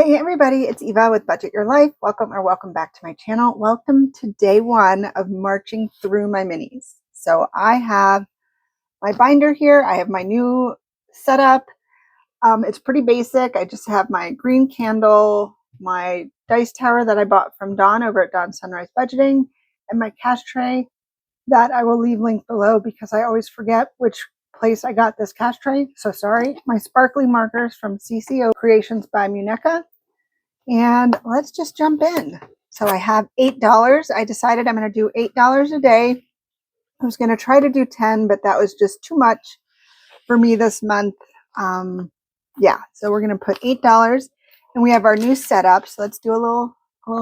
Hey everybody, it's Eva with Budget Your Life. Welcome back to my channel. Welcome to day one of marching through my minis. So I have my binder here. I have my new setup. It's pretty basic. I just have my green candle, my dice tower that I bought from Dawn over at Dawn Sunrise Budgeting, and my cash tray that I will leave linked below because I always forget which place I got this cash tray. So sorry. My sparkly markers from CCO Creationsbymuneca. And let's just jump in. So I have $8. I decided I'm going to do $8 a day. I was going to try to do 10, but that was just too much for me this month. Yeah, so we're going to put $8, and we have our new setup. So let's do a little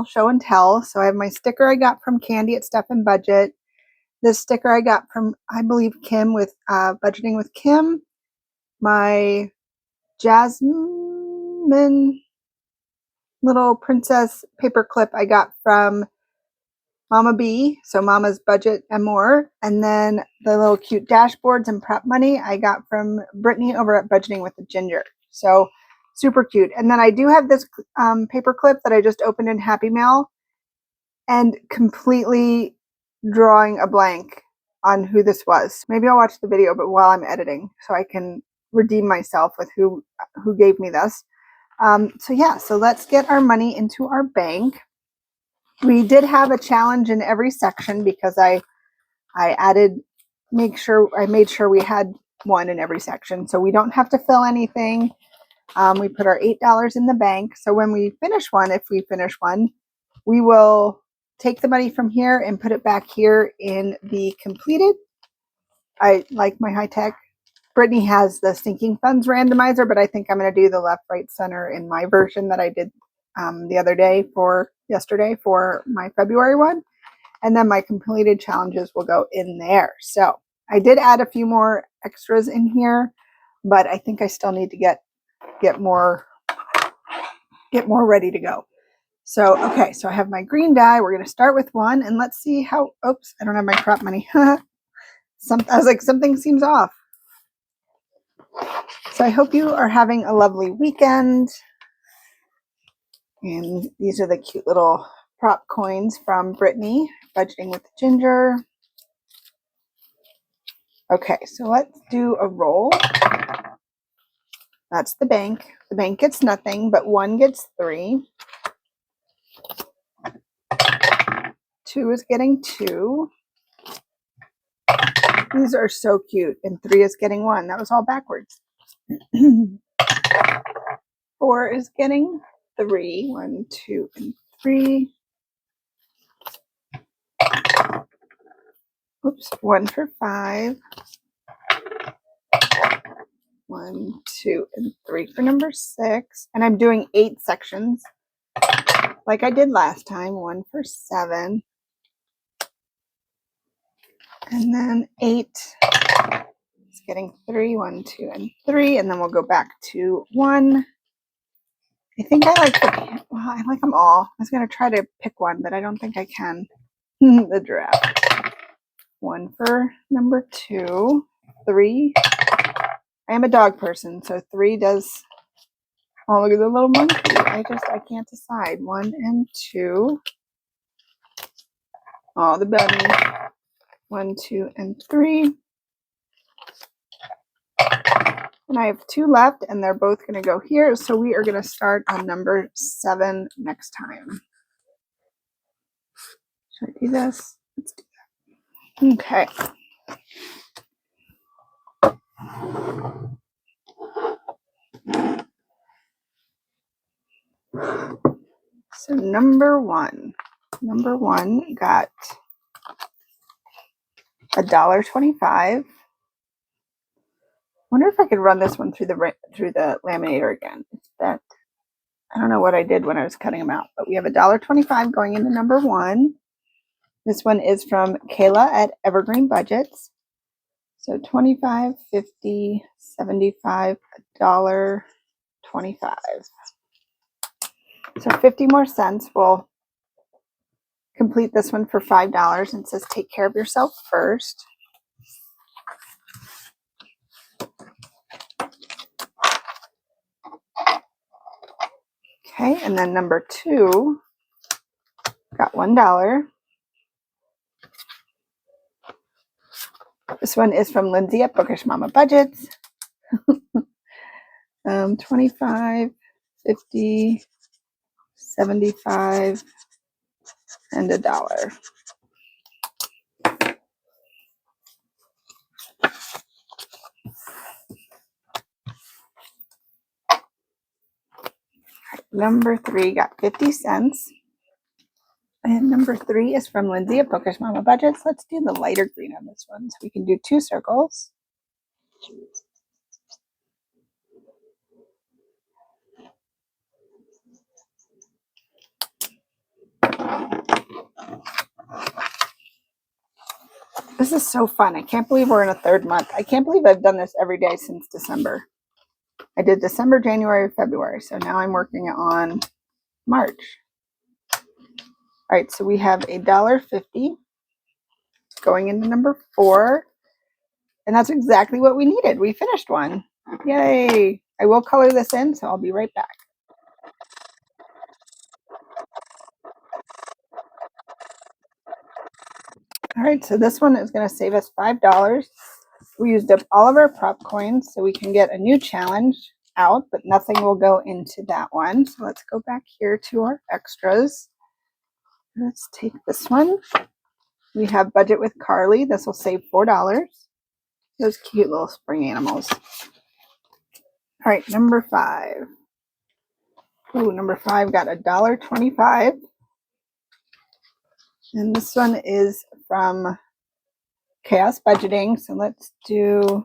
show and tell. So I have my sticker I got from Candy at Stuff and Budget. This sticker I got from, I believe, Kim with Budgeting with Kim. My Jasmine little princess paperclip I got from Mama B, so Mama's Budget and More. And then the little cute dashboards and prep money I got from Brittany over at Budgeting with the Ginger. So super cute. And then I do have this paperclip that I just opened in Happy Mail and completely drawing a blank on who this was. Maybe I'll watch the video, but while I'm editing, so I can redeem myself with who gave me this. So let's get our money into our bank. We did have a challenge in every section because I made sure we had one in every section, so we don't have to fill anything. We put our $8 in the bank, so when we finish one, if we finish one, we will take the money from here and put it back here in the completed. I like my high tech. Brittany has the sinking funds randomizer, but I think I'm going to do the left, right, center in my version that I did yesterday for my February one. And then my completed challenges will go in there. So I did add a few more extras in here, but I think I still need to get more ready to go. So, okay, so I have my green die. We're going to start with one, and let's see how, oops, I don't have my prop money. I was like, something seems off. So I hope you are having a lovely weekend. And these are the cute little prop coins from Brittany, Budgeting with the Ginger. Okay, so let's do a roll. That's the bank. The bank gets nothing, but 1 gets 3. 2 is getting 2. These are so cute. And 3 is getting 1. That was all backwards. 4 is getting 3. 1, 2, and 3. Oops, 1 for 5. 1, 2, and 3 for number 6. And I'm doing 8 sections like I did last time. 1 for 7. And then 8 is getting 3. 1, 2, and 3. And then we'll go back to 1. I think I like them all. I was going to try to pick one, but I don't think I can. The giraffe. 1 for number 2. 3. I am a dog person, so 3 does. Oh, look at the little monkey. I can't decide. 1 and 2. Oh, the bunny. 1, 2, and 3. And I have 2 left, and they're both going to go here. So we are going to start on number 7 next time. Should I do this? Let's do that. Okay. So number 1 got $1.25. Wonder if I could run this one through the laminator again. That I don't know what I did when I was cutting them out, but we have $1.25 going into number 1. This one is from Kayla at Evergreen Budgets. So 25, 50, 75, $1.25. So 50 more cents will complete this one for $5, and it says take care of yourself first. Okay, and then number 2 got $1. This one is from Lindsay at Bookish Mama Budgets. 25, 50, 75, and $1. Number 3 got 50 cents. And number 3 is from Lindsay at Bookish Mama Budgets. Let's do the lighter green on this one. So we can do 2 circles. This is so fun. I can't believe we're in a 3rd month. I can't believe I've done this every day since December. I did December, January, February. So now I'm working on March. All right, so we have $1.50 going into number 4. And that's exactly what we needed. We finished one. Yay. I will color this in, so I'll be right back. All right, so this one is going to save us $5. We used up all of our prop coins, so we can get a new challenge out, but nothing will go into that one. So let's go back here to our extras. Let's take this one. We have Budget with Carly. This will save $4. Those cute little spring animals. All right, number 5. Ooh, number 5 got $1.25. And this one is from Chaos Budgeting. So let's do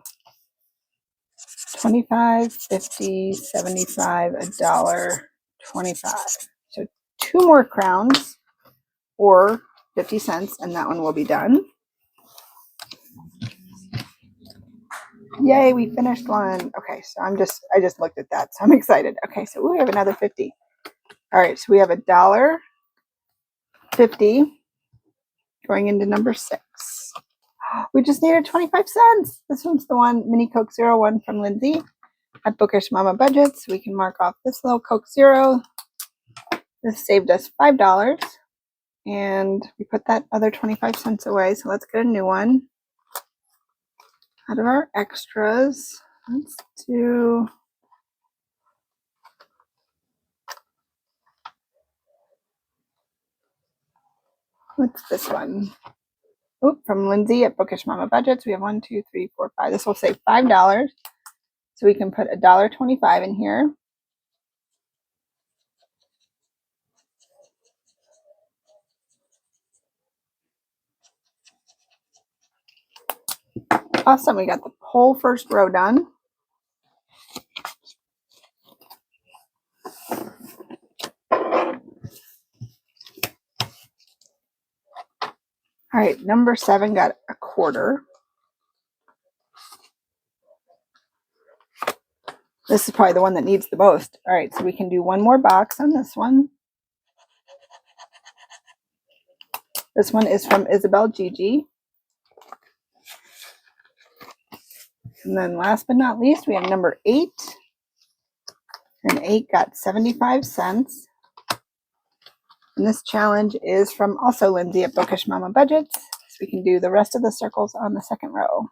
25, 50, 75, $1.25. So 2 more crowns or 50 cents, and that one will be done. Yay, we finished one. Okay, so I just looked at that, so I'm excited. Okay, so we have another 50. All right, so we have $1.50 going into number 6. We just needed 25 cents. This one's the one, Mini Coke 01 from Lindsay at Bookish Mama Budgets. We can mark off this little Coke Zero. This saved us $5. And we put that other 25 cents away. So let's get a new one. Out of our extras, let's do what's this one? Oop, from Lindsay at Bookish Mama Budgets. We have 1, 2, 3, 4, 5. This will save $5. So we can put $1.25 in here. Awesome, we got the whole first row done. All right, number 7 got a quarter. This is probably the one that needs the most. All right, so we can do one more box on this one. This one is from Isabel Gigi. And then last but not least, we have number 8. And 8 got 75 cents. And this challenge is from also Lindsay at Bookish Mama Budgets. So we can do the rest of the circles on the second row.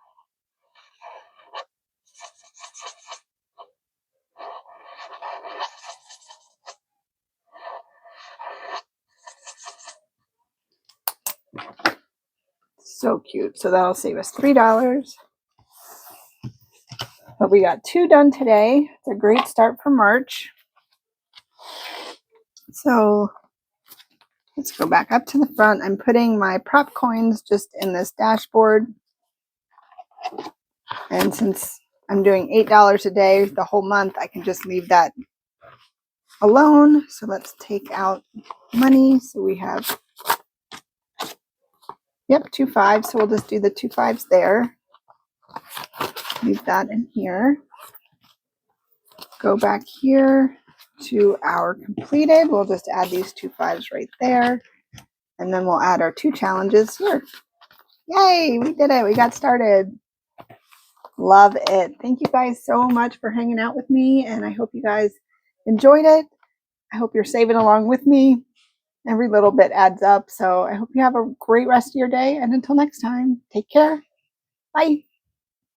So cute. So that'll save us $3. But we got 2 done today. It's a great start for March. So let's go back up to the front. I'm putting my prop coins just in this dashboard. And since I'm doing $8 a day the whole month, I can just leave that alone. So let's take out money. So we have, yep, 2 5s. So we'll just do the 2 5s there. Leave that in here. Go back here to our completed. We'll just add these 2 5s right there. And then we'll add our 2 challenges here. Yay, we did it. We got started. Love it. Thank you guys so much for hanging out with me. And I hope you guys enjoyed it. I hope you're saving along with me. Every little bit adds up. So I hope you have a great rest of your day. And until next time, take care. Bye.